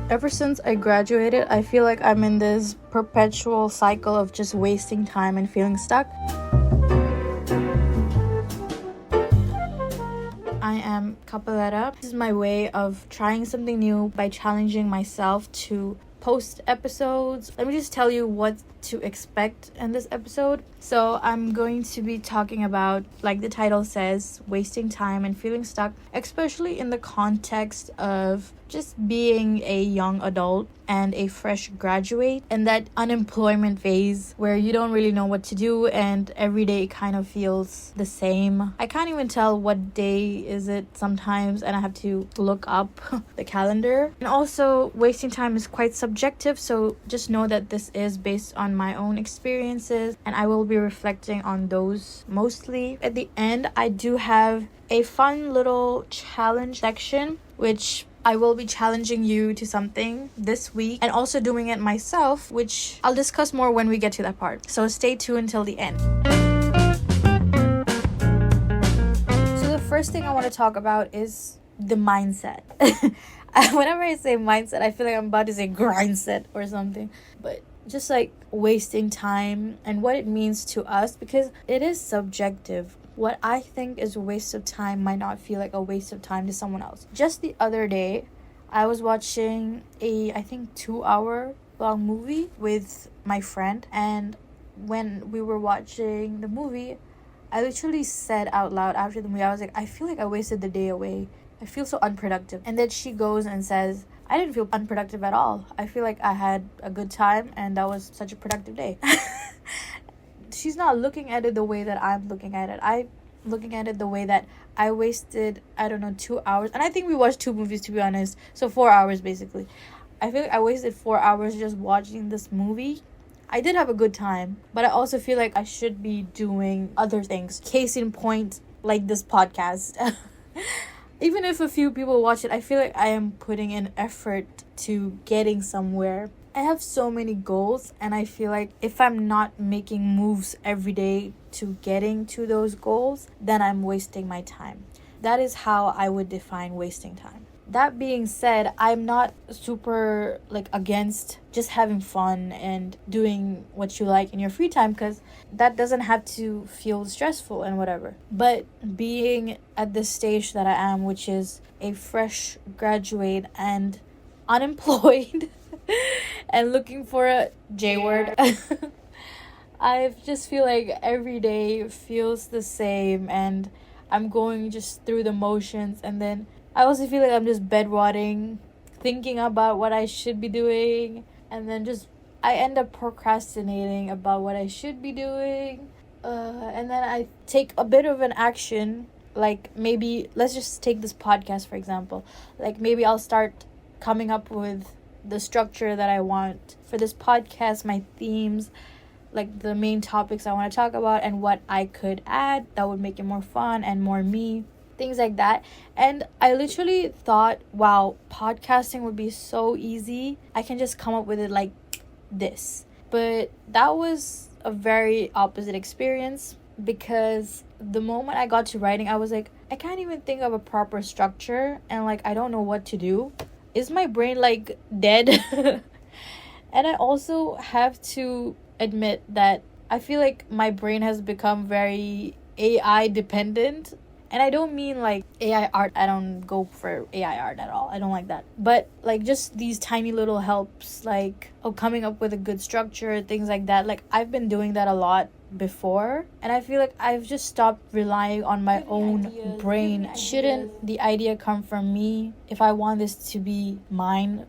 Ever since I graduated, I feel like I'm in this perpetual cycle of just wasting time and feeling stuck. I am Capoletta. This is my way of trying something new by challenging myself to post episodes. Let me just tell you what to expect in this episode. So I'm going to be talking about, like the title says, wasting time and feeling stuck, especially in the context of just being a young adult and a fresh graduate and that unemployment phase where you don't really know what to do and every day kind of feels the same. I can't even tell what day is it sometimes, and I have to look up the calendar. And also, wasting time is quite subjective, so just know that this is based on my own experiences and I will be reflecting on those mostly. At the end, I do have a fun little challenge section which I will be challenging you to something this week and also doing it myself, which I'll discuss more when we get to that part. So stay tuned until the end. So the first thing I want to talk about is the mindset. Whenever I say mindset, I feel like I'm about to say grindset or something. But just like wasting time and what it means to us, because it is subjective. What I think is a waste of time might not feel like a waste of time to someone else. Just the other day, I was watching I think 2-hour long movie with my friend, and when we were watching the movie, I literally said out loud after the movie, I was like, I feel like I wasted the day away. I feel so unproductive. And then she goes and says, I didn't feel unproductive at all. I feel like I had a good time and that was such a productive day. She's not looking at it the way that I'm looking at it. I'm looking at it the way that I wasted, 2 hours. And I think we watched 2 movies, to be honest. So 4 hours, basically. I feel like I wasted 4 hours just watching this movie. I did have a good time, but I also feel like I should be doing other things. Case in point, like this podcast. Even if a few people watch it, I feel like I am putting in effort to getting somewhere. I have so many goals, and I feel like if I'm not making moves every day to getting to those goals, then I'm wasting my time. That is how I would define wasting time. That being said, I'm not super against just having fun and doing what you like in your free time, because that doesn't have to feel stressful and whatever. But being at this stage that I am, which is a fresh graduate and unemployed and looking for a J word, I just feel like every day feels the same and I'm going just through the motions, and then I also feel like I'm just bedrotting, thinking about what I should be doing, and then I end up procrastinating about what I should be doing, and then I take a bit of an action, like maybe, let's just take this podcast for example, like maybe I'll start coming up with the structure that I want for this podcast, my themes, like the main topics I want to talk about and what I could add that would make it more fun and more me, things like that. And I literally thought, wow, podcasting would be so easy. I can just come up with it like this. But that was a very opposite experience, because the moment I got to writing, I was like, I can't even think of a proper structure, and I don't know what to do. Is my brain dead? And I also have to admit that I feel like my brain has become very AI dependent. And I don't mean AI art. I don't go for AI art at all. I don't like that. But just these tiny little helps, coming up with a good structure, things like that. I've been doing that a lot before, and I feel like I've just stopped relying on my own brain. Shouldn't the idea come from me if I want this to be mine?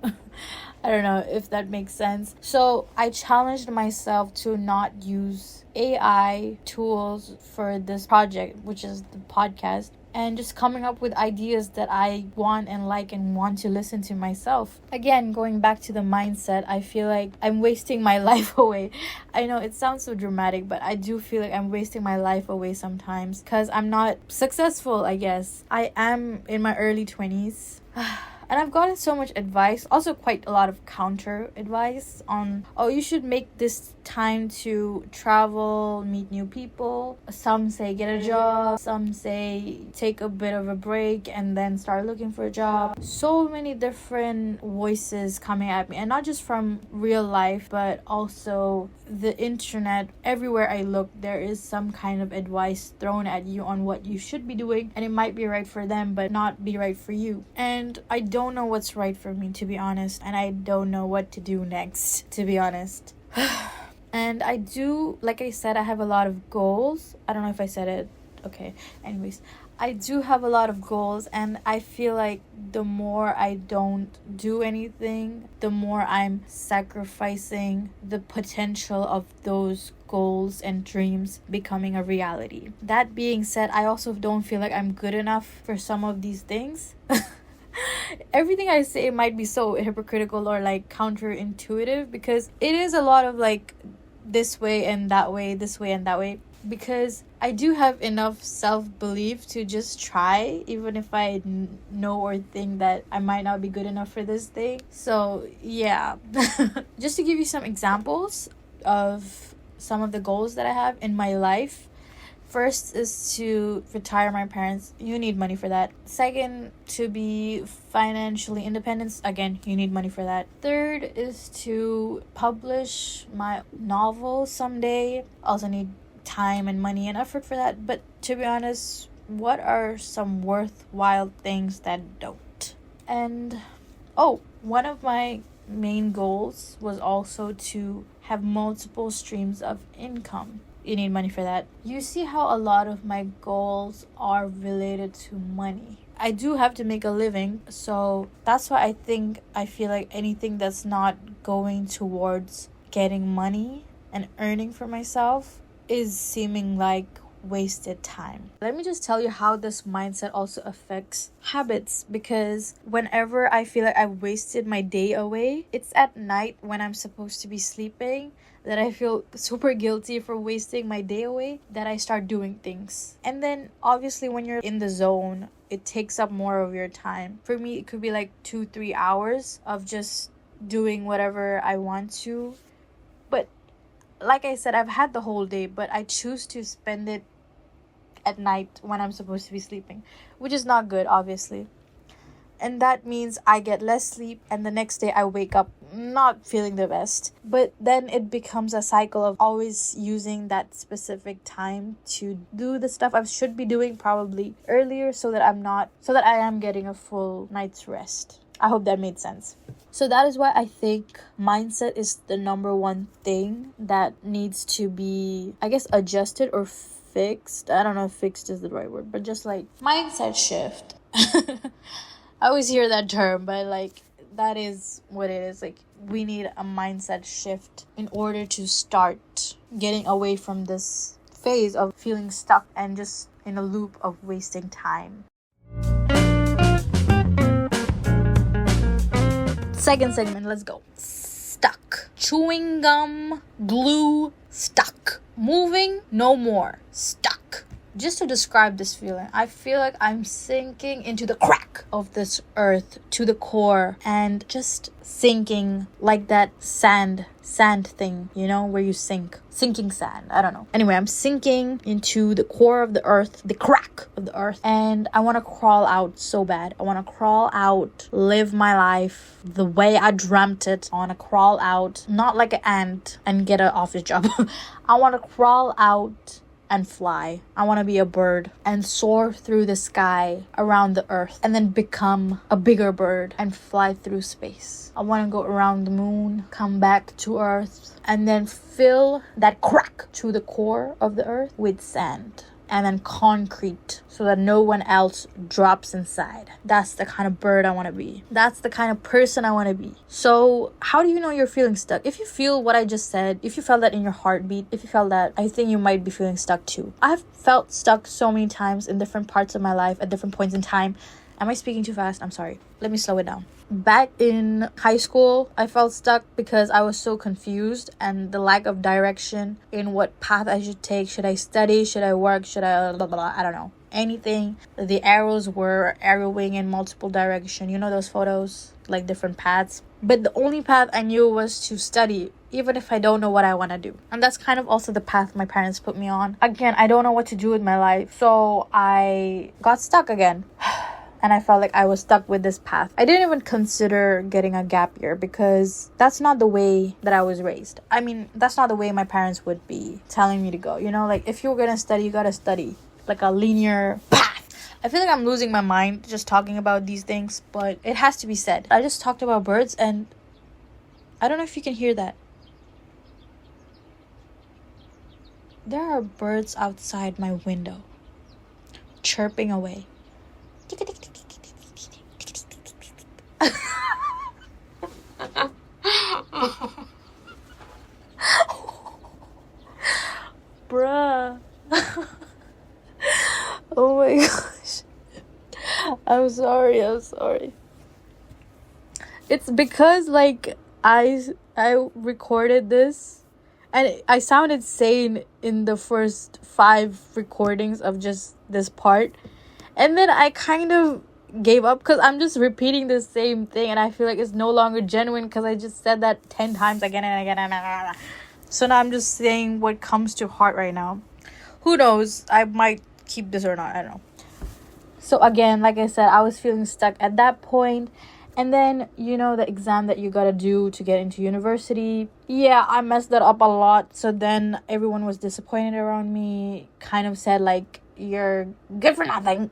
I don't know if that makes sense. So I challenged myself to not use AI tools for this project, which is the podcast, and just coming up with ideas that I want and like and want to listen to myself. Again, going back to the mindset, I feel like I'm wasting my life away. I know it sounds so dramatic, but I do feel like I'm wasting my life away sometimes because I'm not successful, I guess. I am in my early 20s. And I've gotten so much advice, also quite a lot of counter advice on, oh, you should make this time to travel, meet new people. Some say get a job, some say take a bit of a break and then start looking for a job. So many different voices coming at me, and not just from real life, but also the internet. Everywhere I look, there is some kind of advice thrown at you on what you should be doing, and it might be right for them but not be right for you. And I don't know what's right for me, to be honest, and I don't know what to do next, to be honest. And I do, like I said, I have a lot of goals. I don't know if I said it. Okay, anyways, I do have a lot of goals, and I feel like the more I don't do anything, the more I'm sacrificing the potential of those goals and dreams becoming a reality. That being said, I also don't feel like I'm good enough for some of these things. Everything I say might be so hypocritical or like counterintuitive, because it is a lot of like this way and that way, this way and that way, because I do have enough self-belief to just try, even if I know or think that I might not be good enough for this thing. So yeah. Just to give you some examples of some of the goals that I have in my life. First is to retire my parents. You need money for that. Second, to be financially independent. Again, you need money for that. Third is to publish my novel someday. Also need time and money and effort for that. But to be honest, what are some worthwhile things that don't? And one of my main goals was also to have multiple streams of income. You need money for that. You see how a lot of my goals are related to money. I do have to make a living, so that's why I feel like anything that's not going towards getting money and earning for myself is seeming like wasted time. Let me just tell you how this mindset also affects habits, because whenever I feel like I've wasted my day away, it's at night when I'm supposed to be sleeping that I feel super guilty for wasting my day away, that I start doing things. And then obviously when you're in the zone, it takes up more of your time. For me, it could be like 2-3 hours of just doing whatever I want to. But like I said, I've had the whole day, but I choose to spend it at night when I'm supposed to be sleeping, which is not good, obviously. And that means I get less sleep, and the next day I wake up not feeling the best. But then it becomes a cycle of always using that specific time to do the stuff I should be doing probably earlier, so that I am getting a full night's rest. I hope that made sense. So that is why I think mindset is the number one thing that needs to be, I guess, adjusted or fixed. I don't know if fixed is the right word, but just like mindset shift. I always hear that term, but like that is what it is. Like we need a mindset shift in order to start getting away from this phase of feeling stuck and just in a loop of wasting time. Second segment, let's go. Stuck. Chewing gum, glue, stuck. Moving, no more. Stuck. Just to describe this feeling, I feel like I'm sinking into the crack of this earth to the core, and just sinking like that sand thing, you know, where you sinking sand. I don't know. Anyway, I'm sinking into the core of the earth, the crack of the earth, and I want to crawl out so bad. I want to crawl out, live my life the way I dreamt it. I want to crawl out, not like an ant and get an office job. I want to crawl out and fly. I want to be a bird and soar through the sky around the earth, and then become a bigger bird and fly through space. I want to go around the moon, come back to earth, and then fill that crack to the core of the earth with sand and then concrete, so that no one else drops inside. That's the kind of bird I want to be. That's the kind of person I want to be. So how do you know you're feeling stuck? If you feel what I just said, if you felt that in your heartbeat, if you felt that, I think you might be feeling stuck too. I've felt stuck so many times in different parts of my life at different points in time, Am I speaking too fast? I'm sorry. Let me slow it down. Back in high school, I felt stuck because I was so confused and the lack of direction in what path I should take. Should I study? Should I work? Should I blah, blah, blah, I don't know. Anything. The arrows were arrowing in multiple direction. You know those photos? Like different paths. But the only path I knew was to study, even if I don't know what I want to do. And that's kind of also the path my parents put me on. Again, I don't know what to do with my life. So I got stuck again. And I felt like I was stuck with this path. I didn't even consider getting a gap year because that's not the way that I was raised. I mean, that's not the way my parents would be telling me to go. You know, like if you're gonna study, you gotta study. Like a linear path. I feel like I'm losing my mind just talking about these things, but it has to be said. I just talked about birds and I don't know if you can hear that. There are birds outside my window chirping away. Bruh. Oh my gosh. I'm sorry. It's because like I recorded this and I sounded sane in the first 5 recordings of just this part. And then I kind of gave up because I'm just repeating the same thing and I feel like it's no longer genuine because I just said that 10 times again and again and again. So now I'm just saying what comes to heart right now. Who knows? I might keep this or not. I don't know. So again, like I said, I was feeling stuck at that point. And then, you know, the exam that you gotta do to get into university. Yeah, I messed that up a lot. So then everyone was disappointed around me. Kind of said like, you're good for nothing.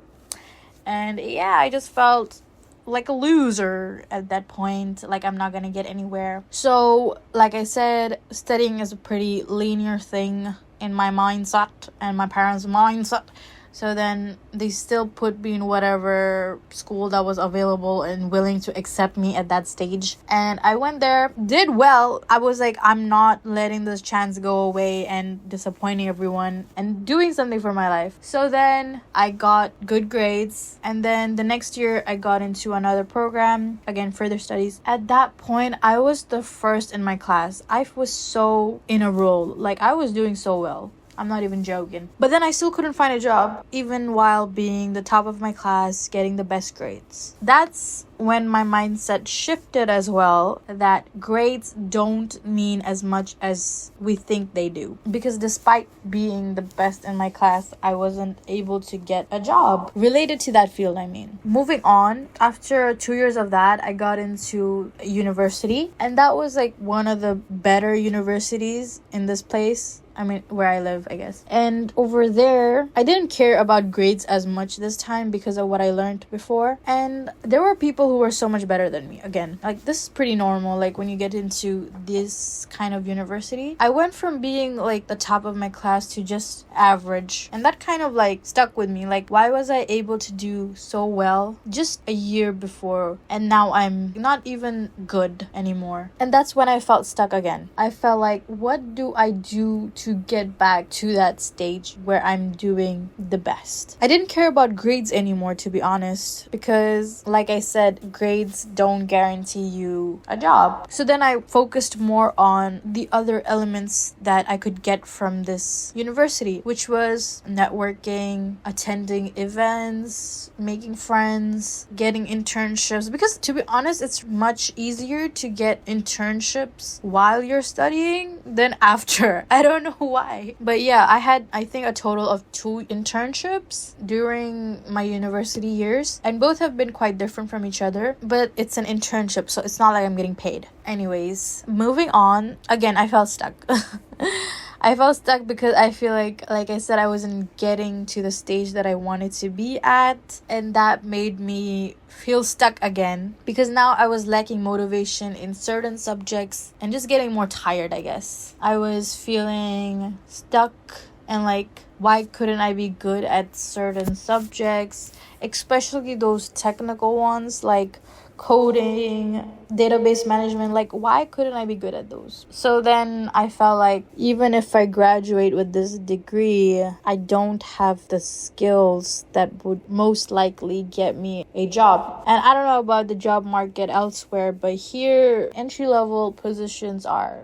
And yeah, I just felt like a loser at that point. Like I'm not gonna get anywhere. So like I said, studying is a pretty linear thing in my mindset and my parents' mindset. So then they still put me in whatever school that was available and willing to accept me at that stage. And I went there, did well. I was like, I'm not letting this chance go away and disappointing everyone and doing something for my life. So then I got good grades. And then the next year I got into another program, again, further studies. At that point, I was the first in my class. I was so in a role. Like I was doing so well. I'm not even joking. But then I still couldn't find a job, even while being the top of my class, getting the best grades. That's when my mindset shifted as well, that grades don't mean as much as we think they do. Because despite being the best in my class, I wasn't able to get a job related to that field, I mean. Moving on, after 2 years of that, I got into university. And that was like one of the better universities in this place. I mean, where I live, I guess. And over there, I didn't care about grades as much this time because of what I learned before. And there were people who were so much better than me. Again, like this is pretty normal. Like when you get into this kind of university, I went from being like the top of my class to just average. And that kind of like stuck with me. Like, why was I able to do so well just a year before? And now I'm not even good anymore. And that's when I felt stuck again. I felt like, what do I do to get back to that stage where I'm doing the best? I didn't care about grades anymore, to be honest, because like I said, grades don't guarantee you a job. So then I focused more on the other elements that I could get from this university, which was networking, attending events, making friends, getting internships. Because to be honest, it's much easier to get internships while you're studying than after. I don't know why. But yeah, I had, I think, a total of 2 internships during my university years. And both have been quite different from each other. But it's an internship, so it's not like I'm getting paid. Anyways, moving on. Again, I felt stuck. I felt stuck because I feel like I said, I wasn't getting to the stage that I wanted to be at. And that made me feel stuck again. Because now I was lacking motivation in certain subjects and just getting more tired, I guess. I was feeling stuck and like, why couldn't I be good at certain subjects? Especially those technical ones like coding database management. Like, why couldn't I be good at those? So then I felt like even if I graduate with this degree, I don't have the skills that would most likely get me a job. And I don't know about the job market elsewhere, but here entry level positions are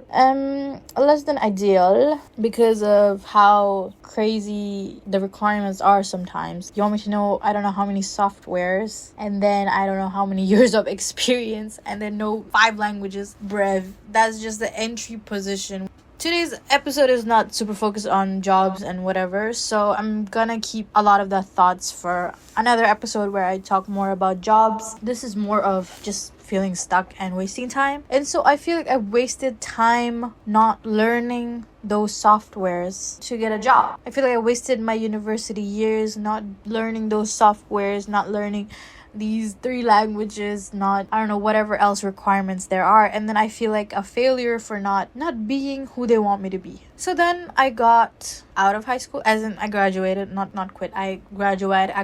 less than ideal because of how crazy the requirements are sometimes. You want me to know, I don't know how many softwares, and then I don't know how many years of experience, and then know 5 languages. Brev, that's just the entry position. Today's episode is not super focused on jobs and whatever, so I'm gonna keep a lot of the thoughts for another episode where I talk more about jobs. This is more of just feeling stuck and wasting time. And so I feel like I wasted time not learning those softwares to get a job. I feel like I wasted my university years not learning those softwares, not learning these 3 languages, not, I don't know, whatever else requirements there are. And then I feel like a failure for not being who they want me to be. So then I got out of high school, as in I graduated, not quit. I graduated. I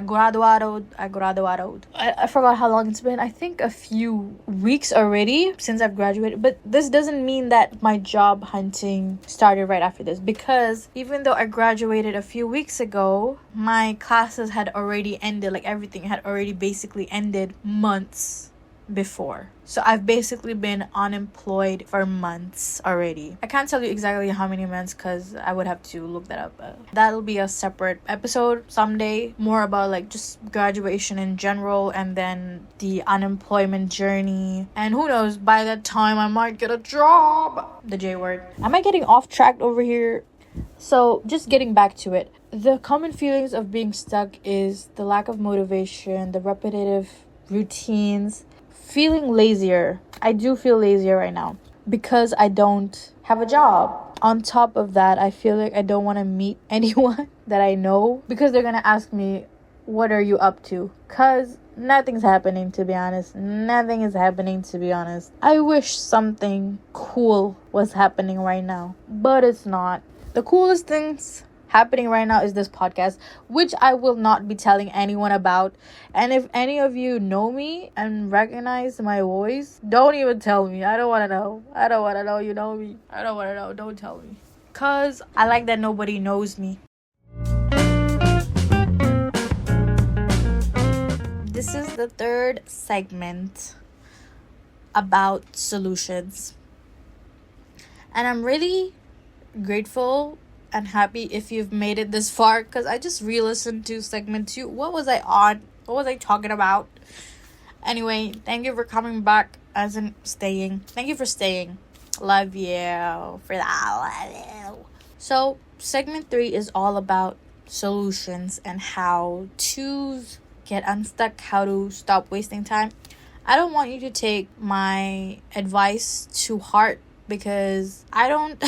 forgot how long it's been. I think a few weeks already since I've graduated. But this doesn't mean that my job hunting started right after this, because even though I graduated a few weeks ago, my classes had already ended. Like, everything had already basically ended months before. So I've basically been unemployed for months already. I can't tell you exactly how many months because I would have to look that up. That'll be a separate episode someday, more about like just graduation in general and then the unemployment journey. And who knows, by that time I might get a job. The J word. Am I getting off track over here? So just getting back to it. The common feelings of being stuck is the lack of motivation, the repetitive routines, feeling lazier. I do feel lazier right now because I don't have a job. On top of that, I feel like I don't want to meet anyone that I know because they're gonna ask me, what are you up to? Because nothing's happening, to be honest. Nothing is happening, to be honest. I wish something cool was happening right now, but it's not. The coolest things happening right now is this podcast, which I will not be telling anyone about. And if any of you know me and recognize my voice, don't even tell me. I don't want to know. I don't want to know you know me. I don't want to know. Don't tell me. Because I like that nobody knows me. This is the 3rd segment about solutions. And I'm really grateful and happy if you've made it this far, because I just re-listened to segment 2. What was I on? What was I talking about? Anyway, thank you for coming back, as in staying. Thank you for staying. Love you for that. Love you. So segment 3 is all about solutions and how to get unstuck, how to stop wasting time. I don't want you to take my advice to heart, because I don't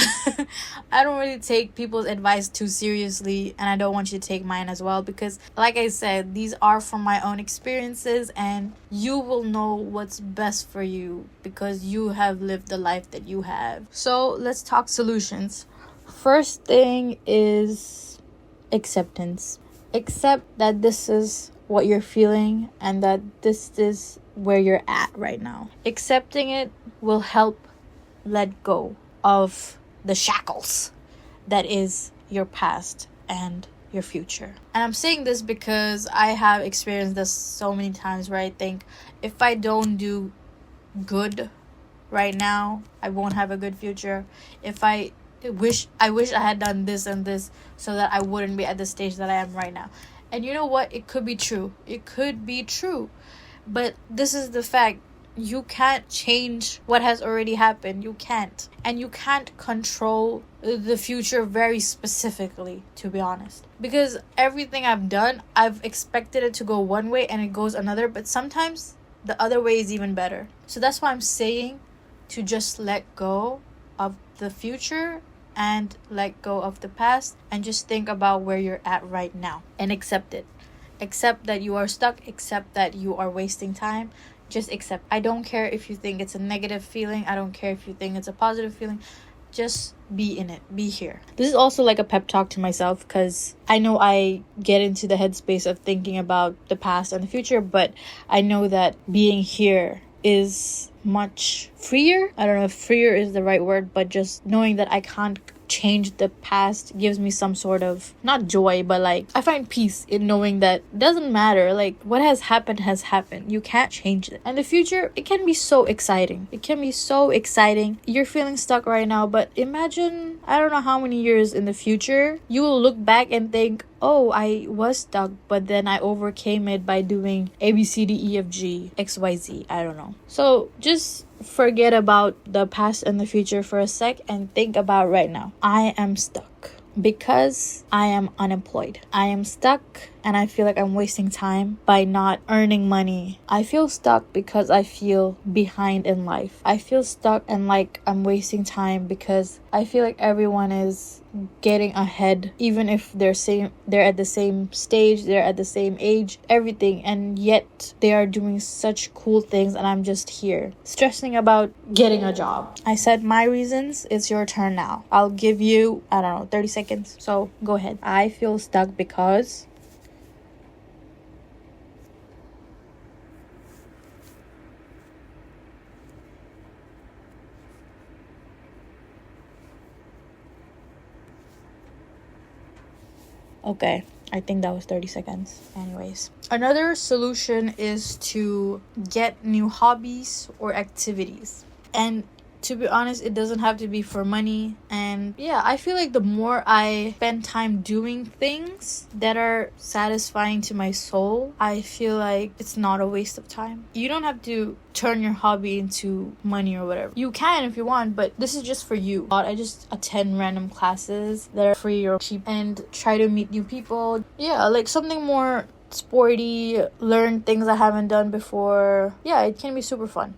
really take people's advice too seriously, and I don't want you to take mine as well, because like I said, these are from my own experiences and you will know what's best for you because you have lived the life that you have. So let's talk solutions. First thing is acceptance. Accept that this is what you're feeling and that this is where you're at right now. Accepting it will help let go of the shackles that is your past and your future. And I'm saying this because I have experienced this so many times where I think if I don't do good right now, I won't have a good future. If I wish I had done this and this so that I wouldn't be at the stage that I am right now. And you know what? It could be true. It could be true. But this is the fact. You can't change what has already happened. You can't. And you can't control the future very specifically, to be honest. Because everything I've done, I've expected it to go one way and it goes another. But sometimes the other way is even better. So that's why I'm saying to just let go of the future and let go of the past and just think about where you're at right now and accept it. Accept that you are stuck. Accept that you are wasting time. Just accept. I don't care if you think it's a negative feeling. I don't care if you think it's a positive feeling. Just be in it. Be here. This is also like a pep talk to myself because I know I get into the headspace of thinking about the past and the future, but I know that being here is much freer. I don't know if freer is the right word, but just knowing that I can't change the past gives me some sort of, not joy, but like I find peace in knowing that it doesn't matter, like what has happened has happened, you can't change it. And the future, it can be so exciting, you're feeling stuck right now, but imagine, I don't know how many years in the future, you will look back and think, oh, I was stuck, but then I overcame it by doing A, B, C, D, E, F, G, X, Y, Z. I don't know. So just forget about the past and the future for a sec and think about right now. I am stuck because I am unemployed. I am stuck and I feel like I'm wasting time by not earning money. I feel stuck because I feel behind in life. I feel stuck and like I'm wasting time because I feel like everyone is getting ahead, even if they're at the same stage, they're at the same age, everything, and yet they are doing such cool things and I'm just here stressing about getting a job. I said my reasons. It's your turn now. I'll give you, I don't know, 30 seconds, so go ahead. I feel stuck because okay, I think that was 30 seconds. Anyways, another solution is to get new hobbies or activities. And to be honest, it doesn't have to be for money. And yeah, I feel like the more I spend time doing things that are satisfying to my soul, I feel like it's not a waste of time. You don't have to turn your hobby into money or whatever. You can if you want, but this is just for you. I just attend random classes that are free or cheap and try to meet new people. Yeah, like something more sporty, learn things I haven't done before. Yeah, it can be super fun.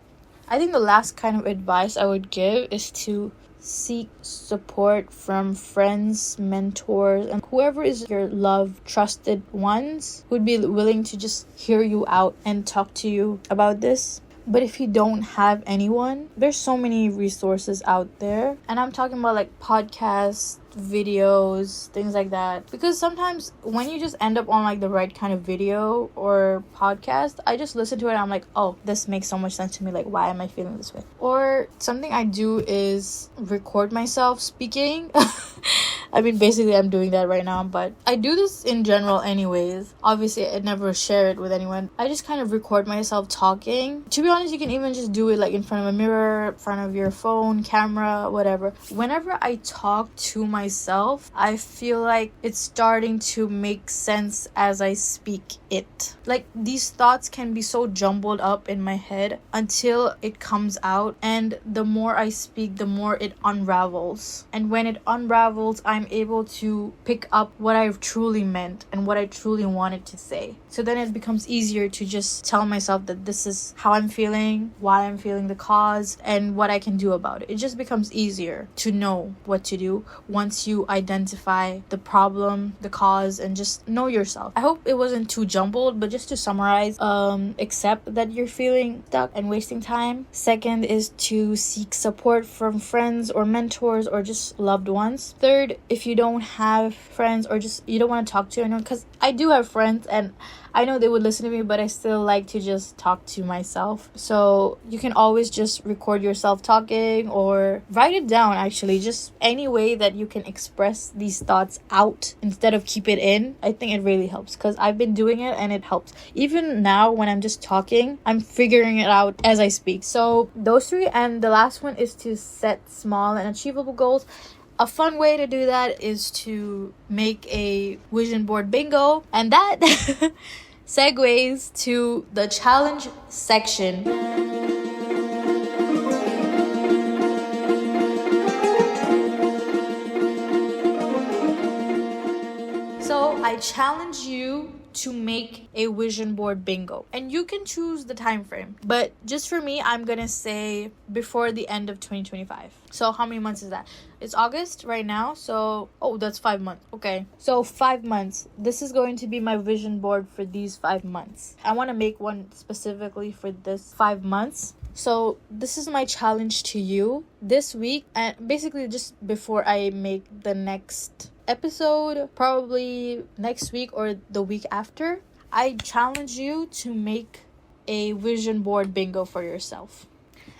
I think the last kind of advice I would give is to seek support from friends, mentors, and whoever is your loved, trusted ones who'd be willing to just hear you out and talk to you about this. But if you don't have anyone, there's so many resources out there. And I'm talking about like podcasts, videos, things like that. Because sometimes when you just end up on like the right kind of video or podcast, I just listen to it and I'm like, oh, this makes so much sense to me. Like, why am I feeling this way? Or something I do is record myself speaking. I mean, basically I'm doing that right now, but I do this in general anyways. Obviously, I never share it with anyone. I just kind of record myself talking. To be honest, you can even just do it like in front of a mirror, in front of your phone, camera, whatever. Whenever I talk to myself, I feel like it's starting to make sense as I speak it. Like, these thoughts can be so jumbled up in my head until it comes out, and the more I speak, the more it unravels. And when it unravels, I'm able to pick up what I truly meant and what I truly wanted to say. So then it becomes easier to just tell myself that this is how I'm feeling, why I'm feeling, the cause, and what I can do about it. It just becomes easier to know what to do once you identify the problem, the cause, and just know yourself. I hope it wasn't too jumbled, but just to summarize, accept that you're feeling stuck and wasting time. Second is to seek support from friends or mentors or just loved ones. Third, if you don't have friends or just you don't want to talk to anyone, because I do have friends and I know they would listen to me, but I still like to just talk to myself. So you can always just record yourself talking or write it down, actually. Just any way that you can express these thoughts out instead of keep it in. I think it really helps because I've been doing it and it helps. Even now when I'm just talking, I'm figuring it out as I speak. So those three, and the last one is to set small and achievable goals. A fun way to do that is to make a vision board bingo, and that segues to the challenge section. So I challenge you to make a vision board bingo, and you can choose the time frame, but just for me, I'm gonna say before the end of 2025. So how many months is that? It's August right now, so that's 5 months. Okay, so 5 months. This is going to be my vision board for these 5 months. I want to make one specifically for this 5 months. So this is my challenge to you this week, and basically just before I make the next episode, probably next week or the week after, I challenge you to make a vision board bingo for yourself.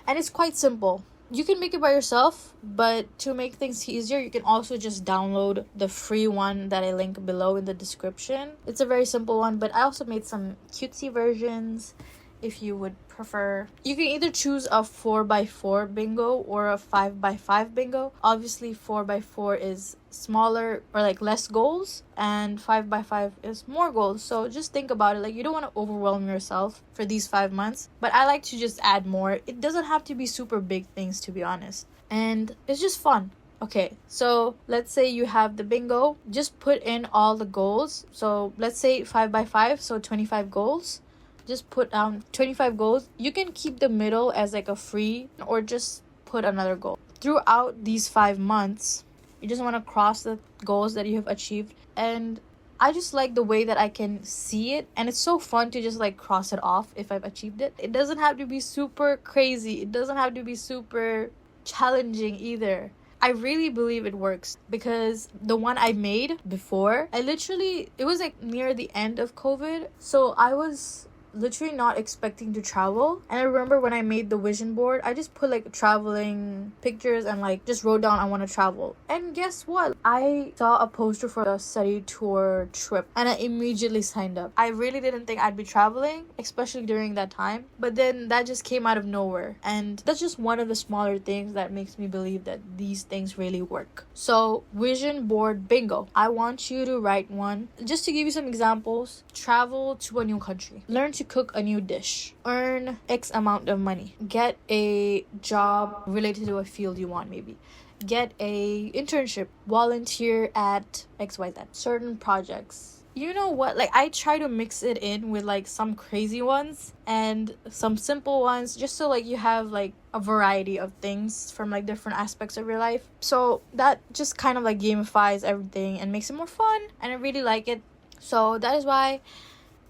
And it's quite simple. You can make it by yourself, but to make things easier, you can also just download the free one that I link below in the description. It's a very simple one, but I also made some cutesy versions if you would prefer. You can either choose a 4x4 bingo or a 5x5 bingo. Obviously 4x4 is smaller or like less goals, and 5x5 is more goals. So just think about it, like you don't want to overwhelm yourself for these 5 months, but I like to just add more. It doesn't have to be super big things, to be honest, and it's just fun. Okay, so let's say you have the bingo, just put in all the goals. So let's say 5x5, so 25 goals. Just put down 25 goals. You can keep the middle as like a free, or just put another goal. Throughout these 5 months, you just want to cross the goals that you have achieved. And I just like the way that I can see it. And it's so fun to just like cross it off if I've achieved it. It doesn't have to be super crazy. It doesn't have to be super challenging either. I really believe it works, because the one I made before, it was like near the end of COVID. So I was literally not expecting to travel, and I remember when I made the vision board, I just put like traveling pictures and like just wrote down I want to travel. And guess what, I saw a poster for a study tour trip and I immediately signed up. I really didn't think I'd be traveling, especially during that time, but then that just came out of nowhere. And that's just one of the smaller things that makes me believe that these things really work. So vision board bingo, I want you to write one. Just to give you some examples: travel to a new country, learn to cook a new dish, earn X amount of money, get a job related to a field you want, maybe get a internship, volunteer at XYZ, certain projects. You know what, like I try to mix it in with like some crazy ones and some simple ones, just so like you have like a variety of things from like different aspects of your life. So that just kind of like gamifies everything and makes it more fun, and I really like it. So that is why,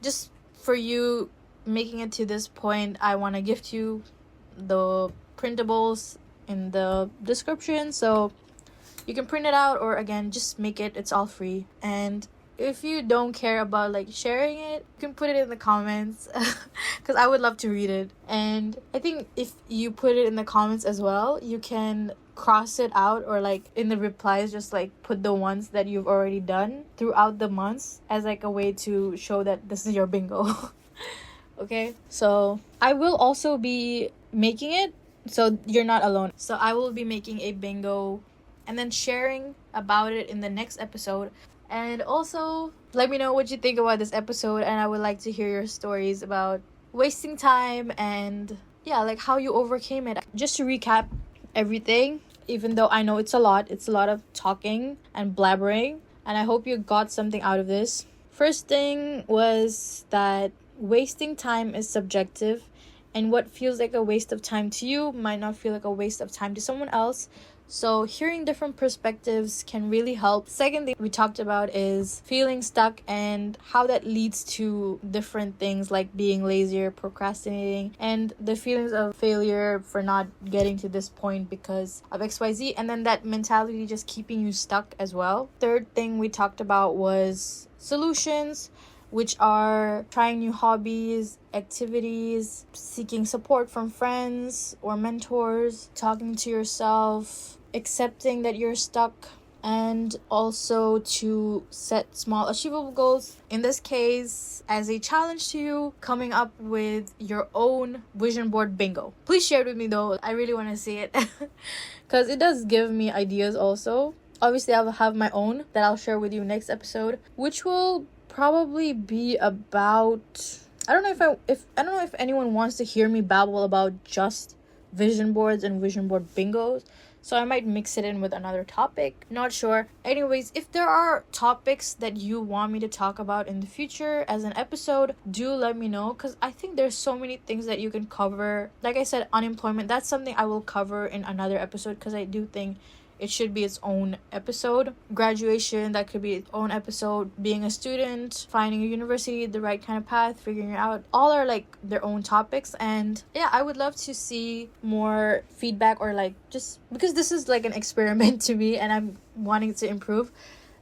just for you making it to this point, I want to gift you the printables in the description, so you can print it out, or again just make it. It's all free. And if you don't care about like sharing it, you can put it in the comments because I would love to read it. And I think if you put it in the comments as well, you can cross it out, or like in the replies just like put the ones that you've already done throughout the months as like a way to show that this is your bingo. Okay, so I will also be making it, so you're not alone. So I will be making a bingo and then sharing about it in the next episode. And also let me know what you think about this episode, and I would like to hear your stories about wasting time and yeah, like how you overcame it. Just to recap everything, even though I know it's a lot of talking and blabbering, and I hope you got something out of this. First thing was that wasting time is subjective, and what feels like a waste of time to you might not feel like a waste of time to someone else. So hearing different perspectives can really help. Second thing we talked about is feeling stuck and how that leads to different things like being lazy or procrastinating, and the feelings of failure for not getting to this point because of XYZ, and then that mentality just keeping you stuck as well. Third thing we talked about was solutions, which are trying new hobbies, activities, seeking support from friends or mentors, talking to yourself, accepting that you're stuck, and also to set small achievable goals. In this case, as a challenge to you, coming up with your own vision board bingo. Please share it with me though. I really want to see it because it does give me ideas also. Obviously, I'll have my own that I'll share with you next episode, which will probably be about, I don't know if anyone wants to hear me babble about just vision boards and vision board bingos, so I might mix it in with another topic, not sure. Anyways, if there are topics that you want me to talk about in the future as an episode, do let me know, because I think there's so many things that you can cover. Like I said, unemployment, that's something I will cover in another episode, because I do think it should be its own episode. Graduation, that could be its own episode. Being a student, finding a university, the right kind of path, figuring it out, all are like their own topics. And yeah, I would love to see more feedback, or like just because this is like an experiment to me and I'm wanting to improve.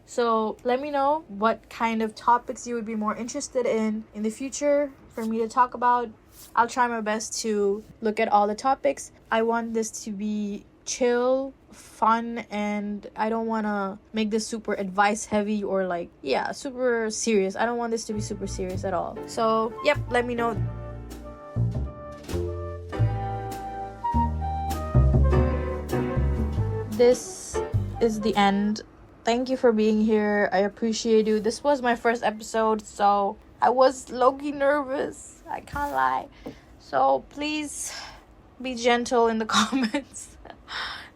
So let me know what kind of topics you would be more interested in the future for me to talk about. I'll try my best to look at all the topics. I want this to be chill, fun, and I don't want to make this super advice heavy or like, yeah, super serious. I don't want this to be super serious at all. So, yep, let me know. This is the end. Thank you for being here. I appreciate you. This was my first episode, so I was low-key nervous. I can't lie. So please be gentle in the comments.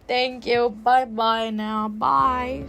Thank you. Bye-bye now. Bye.